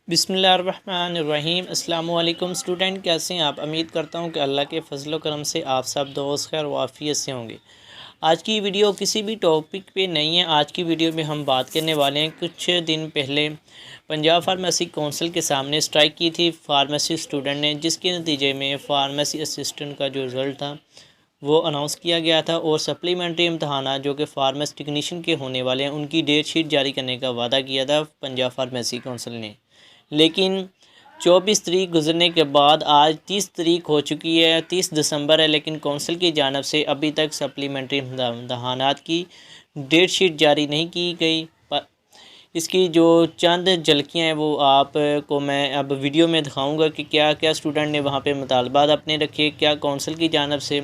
बिस्मिल्लाहिर्रहमानिर्रहीम। अस्सलामु अलैकुम स्टूडेंट, कैसे हैं आप? उम्मीद करता हूं कि अल्लाह के फजल व करम से आप सब दोस्त खैर वाफ़ियत से होंगे। आज की वीडियो किसी भी टॉपिक पे नहीं है। आज की वीडियो में हम बात करने वाले हैं, कुछ दिन पहले पंजाब फार्मेसी काउंसिल के सामने स्ट्राइक की थी फार्मेसी स्टूडेंट ने, जिसके नतीजे में फार्मेसी असिस्टेंट का जो रिज़ल्ट था वो अनाउंस किया गया था और सप्लीमेंट्री इम्तहानात जो कि फार्मेसी टेक्नीशियन के होने वाले हैं उनकी डेट शीट जारी करने का वादा किया था पंजाब फार्मेसी काउंसिल ने। लेकिन 24 तारीख गुजरने के बाद आज 30 तारीख हो चुकी है, 30 दिसंबर है, लेकिन काउंसिल की जानिब से अभी तक सप्लीमेंट्री इम्तहानात की डेट शीट जारी नहीं की गई। इसकी जो चंद झलकियाँ हैं वो आपको मैं अब वीडियो में दिखाऊंगा कि क्या क्या स्टूडेंट ने वहाँ पे मुतालबात अपने रखे, क्या काउंसिल की जानिब से।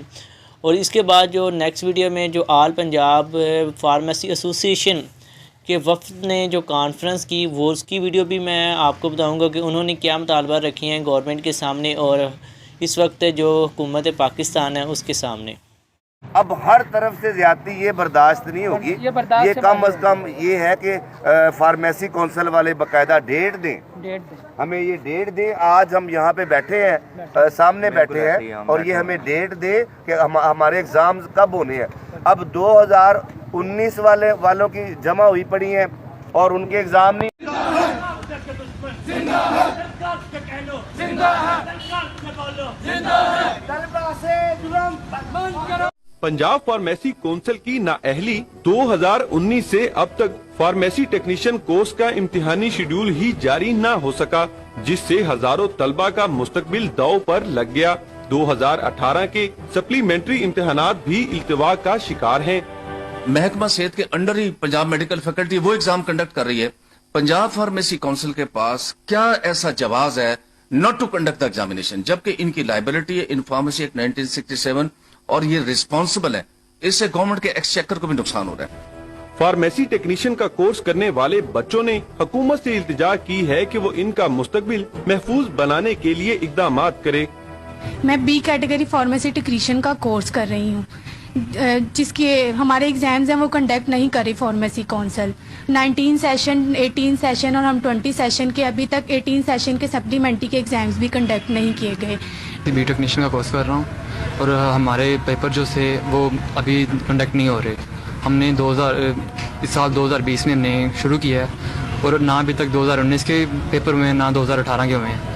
और इसके बाद जो नेक्स्ट वीडियो में जो आल पंजाब फार्मेसी एसोसिएशन कि वफ़द ने जो कॉन्फ्रेंस की वो उसकी वीडियो भी मैं आपको बताऊंगा कि उन्होंने क्या मुतालबा रखे हैं गवर्नमेंट के सामने और इस वक्त जो हुकूमत पाकिस्तान है उसके सामने। अब हर तरफ से ज्यादती ये बर्दाश्त नहीं होगी। ये कम अज़ कम ये है कि फार्मेसी काउंसिल वाले बाकायदा डेट दें, हमें ये डेट दें। आज हम यहाँ पे बैठे हैं, सामने बैठे हैं और ये हमें डेट दे कि हमारे एग्ज़ाम कब होने हैं। अब 2019 वालों की जमा हुई पड़ी हैं और उनके एग्ज़ाम नहीं। पंजाब फार्मेसी काउंसिल की नाअहली 2019 से अब तक फार्मेसी टेक्नीशियन कोर्स का इम्तिहानी शेड्यूल ही जारी न हो सका, जिससे हजारों तलबा का मुस्तकबिल दांव पर लग गया। 2018 के सप्लीमेंट्री इम्तिहानात भी इल्तिवा का शिकार हैं। महकमा सेहत के अंडर ही पंजाब मेडिकल फैकल्टी वो एग्जाम कंडक्ट कर रही है। पंजाब फार्मेसी काउंसिल के पास क्या ऐसा जवाज है not to conduct the examination, जबकि इनकी लाइबिलिटी है इन फार्मेसी एक्ट 1967 और ये रिस्पॉन्सिबल है। इससे गवर्नमेंट के एक्सचेकर को भी नुकसान हो रहा है। फार्मेसी टेक्नीशियन का कोर्स करने वाले बच्चों ने हुकूमत से इल्तिजा की है कि वो इनका मुस्तकबिल महफूज बनाने के लिए इकदाम करे। मैं बी कैटेगरी फार्मेसी टेक्नीशियन का कोर्स कर रही हूँ, जिसके हमारे एग्जाम्स हैं वो कंडक्ट नहीं कर रही फार्मेसी काउंसिल। 19 सेशन, 18 सेशन और हम 20 सेशन के अभी तक 18 सेशन के सप्लीमेंट्री के एग्जाम्स भी कंडक्ट नहीं किए गए। बी टेक्नीशियन का कोर्स कर रहा हूँ और हमारे पेपर जो से वो अभी कंडक्ट नहीं हो रहे। हमने इस साल 2020 में हमने शुरू किया है और ना अभी तक 2019 के पेपर हुए हैं ना 2018 के हुए हैं।